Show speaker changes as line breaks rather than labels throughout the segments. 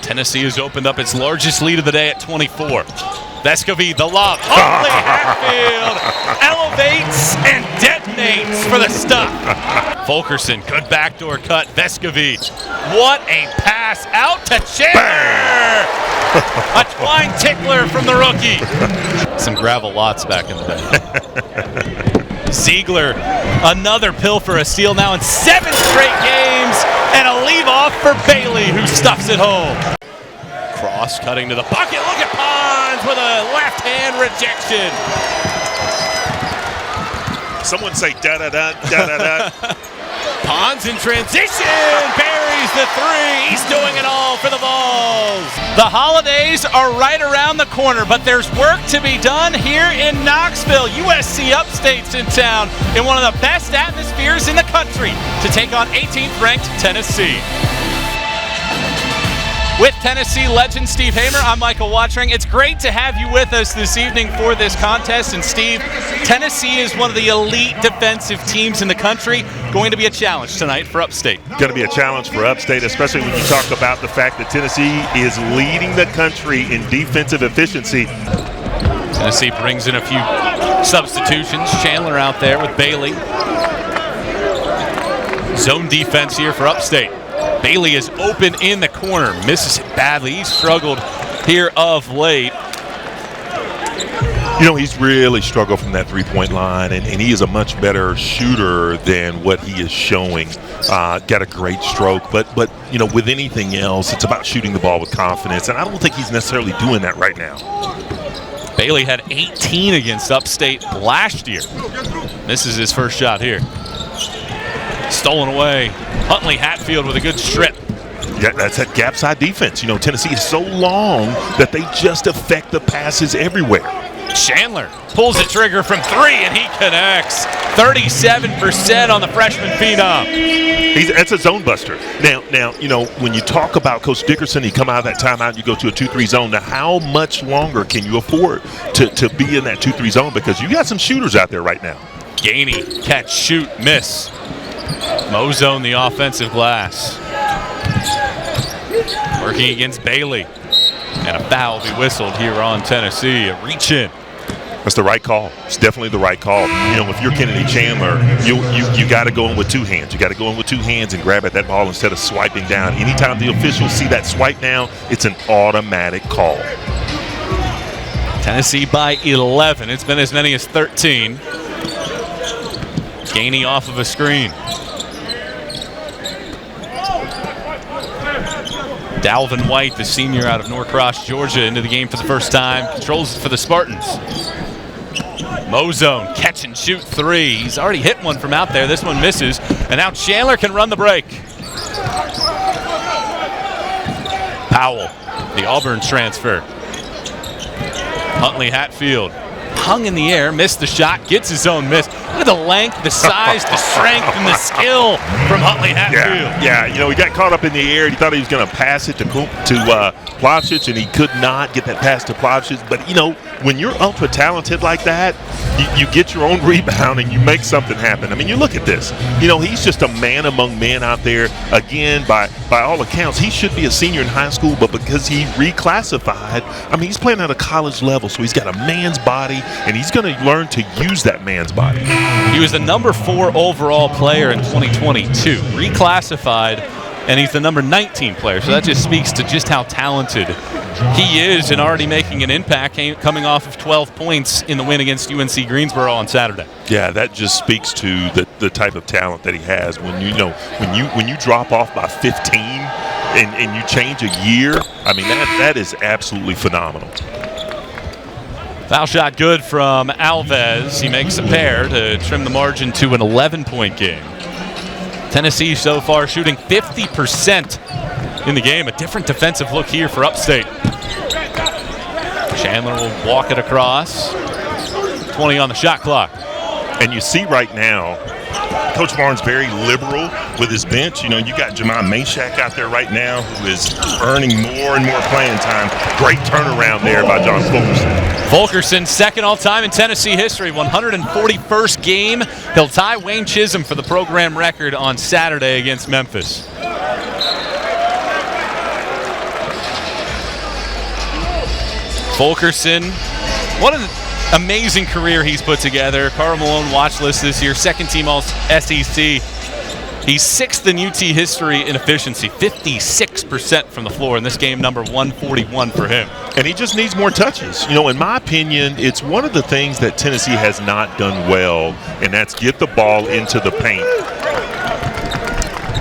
Tennessee has opened up its largest lead of the day at 24. Vescovi, the lob. Huntley Hatfield elevates and detonates for the stuff. Fulkerson, good backdoor cut. Vescovi, what a pass out to Chandler. A twine tickler from the rookie. Some gravel lots back in the day. Ziegler, another pill for a steal now in 7 straight games, and a leave off for Bailey, who stuffs it home. Cross cutting to the bucket. Look at Pons with a left hand rejection.
Someone say da-da-da, da-da-da.
Pons in transition, buries the 3. He's doing it all for the Vols. The holidays are right around the corner, but there's work to be done here in Knoxville. USC Upstate's in town in one of the best atmospheres in the country to take on 18th ranked Tennessee. With Tennessee legend Steve Hamer, I'm Michael Wottreng. It's great to have you with us this evening for this contest. And Steve, Tennessee is one of the elite defensive teams in the country. Going to be a challenge tonight for Upstate.
Going to be a challenge for Upstate, especially when you talk about the fact that Tennessee is leading the country in defensive efficiency.
Tennessee brings in a few substitutions. Chandler out there with Bailey. Zone defense here for Upstate. Bailey is open in the corner, misses it badly. He's struggled here of late.
You know, he's really struggled from that three-point line, and he is a much better shooter than what he is showing. Got a great stroke, but you know, with anything else, it's about shooting the ball with confidence, and I don't think he's necessarily doing that right now.
Bailey had 18 against Upstate last year. Misses his first shot here. Stolen away. Huntley Hatfield with a good strip.
Yeah, that's that gap side defense. You know, Tennessee is so long that they just affect the passes everywhere.
Chandler pulls the trigger from 3 and he connects. 37% on the freshman phenom.
That's a zone buster. Now, you know, when you talk about Coach Dickerson, you come out of that timeout and you go to a 2-3 zone. Now, how much longer can you afford to be in that 2-3 zone? Because you got some shooters out there right now.
Gainey, catch, shoot, miss. Mozone the offensive glass. Working against Bailey. And a foul will be whistled here on Tennessee. A reach in.
That's the right call. It's definitely the right call. You know, if you're Kennedy Chandler, you got to go in with 2 hands. You got to go in with 2 hands and grab at that ball instead of swiping down. Anytime the officials see that swipe down, it's an automatic call.
Tennessee by 11. It's been as many as 13. Gainey off of a screen. Dalvin White, the senior out of Norcross, Georgia, into the game for the first time. Controls it for the Spartans. Mozone, catch and shoot 3. He's already hit one from out there. This one misses. And now Chandler can run the break. Powell, the Auburn transfer. Huntley Hatfield. Hung in the air, missed the shot, gets his own miss. Look at the length, the size, the strength, and the skill from Huntley Hatfield.
Yeah, you know, he got caught up in the air. He thought he was going to pass it to Plavšić, and he could not get that pass to Plavšić. But, you know, when you're ultra talented like that, you get your own rebound and you make something happen. I mean, you look at this. You know, he's just a man among men out there. Again, by all accounts, he should be a senior in high school, but because he reclassified, I mean, he's playing at a college level, so he's got a man's body, and he's going to learn to use that man's body.
He was the number 4 overall player in 2022, reclassified, and he's the number 19 player. So that just speaks to just how talented he is and already making an impact, coming off of 12 points in the win against UNC Greensboro on Saturday.
Yeah, that just speaks to the type of talent that he has. When you drop off by 15 and you change a year, I mean, that is absolutely phenomenal.
Foul shot good from Alves. He makes a pair to trim the margin to an 11-point game. Tennessee so far shooting 50% in the game. A different defensive look here for Upstate. Chandler will walk it across. 20 on the shot clock.
And you see right now, Coach Barnes very liberal with his bench. You know, you got Jamon Mashack out there right now who is earning more and more playing time. Great turnaround there by John Fulkerson.
Fulkerson, second all-time in Tennessee history, 141st game. He'll tie Wayne Chisholm for the program record on Saturday against Memphis. Fulkerson, what an amazing career he's put together. Karl Malone watch list this year, second team all SEC. He's sixth in UT history in efficiency, 56% from the floor in this game, number 141 for him.
And he just needs more touches. You know, in my opinion, it's one of the things that Tennessee has not done well, and that's get the ball into the paint.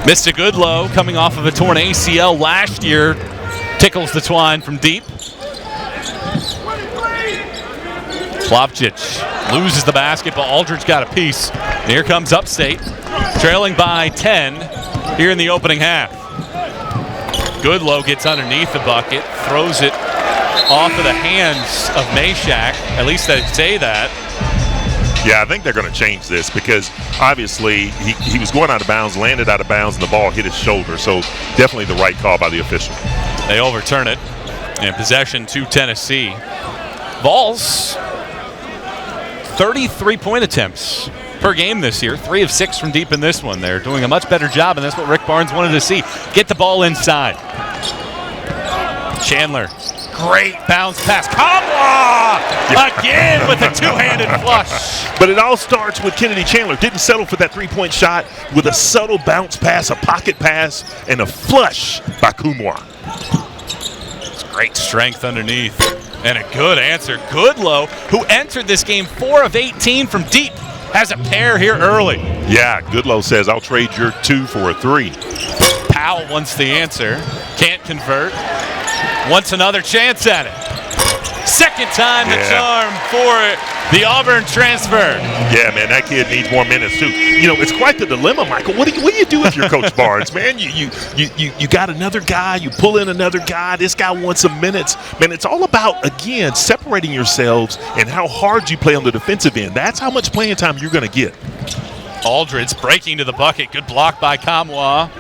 Mr. Goodlow, coming off of a torn ACL last year, tickles the twine from deep. Plavcic loses the basketball. Aldridge got a piece. And here comes Upstate, trailing by 10 here in the opening half. Goodlow gets underneath the bucket, throws it off of the hands of Meshack. At least they say that.
Yeah, I think they're going to change this because obviously he was going out of bounds, landed out of bounds, and the ball hit his shoulder. So definitely the right call by the official.
They overturn it, and possession to Tennessee. Vols, 33-point attempts per game this year, 3 of 6 from deep in this one. They're doing a much better job, and that's what Rick Barnes wanted to see. Get the ball inside. Chandler, great bounce pass. Kamwa again with a two-handed flush.
But it all starts with Kennedy Chandler. Didn't settle for that three-point shot with a subtle bounce pass, a pocket pass, and a flush by Kumwa.
It's great strength underneath. And a good answer. Goodlow, who entered this game 4 of 18 from deep, has a pair here early.
Yeah, Goodlow says, I'll trade your 2 for a 3.
Powell wants the answer. Can't convert. Wants another chance at it. Second time the charm for the Auburn transfer.
Yeah, man, that kid needs more minutes too. You know, it's quite the dilemma, Michael. What do you do if you're Coach Barnes, man? You got another guy, you pull in another guy. This guy wants some minutes. Man, it's all about, again, separating yourselves and how hard you play on the defensive end. That's how much playing time you're going to get.
Aldridge breaking to the bucket. Good block by Kamwa.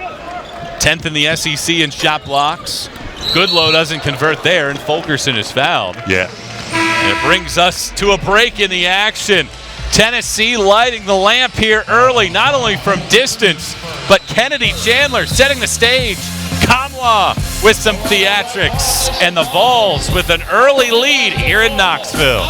10th in the SEC in shot blocks. Goodlow doesn't convert there, and Fulkerson is fouled.
Yeah.
And it brings us to a break in the action. Tennessee lighting the lamp here early, not only from distance, but Kennedy Chandler setting the stage. Kamwa with some theatrics, and the Vols with an early lead here in Knoxville.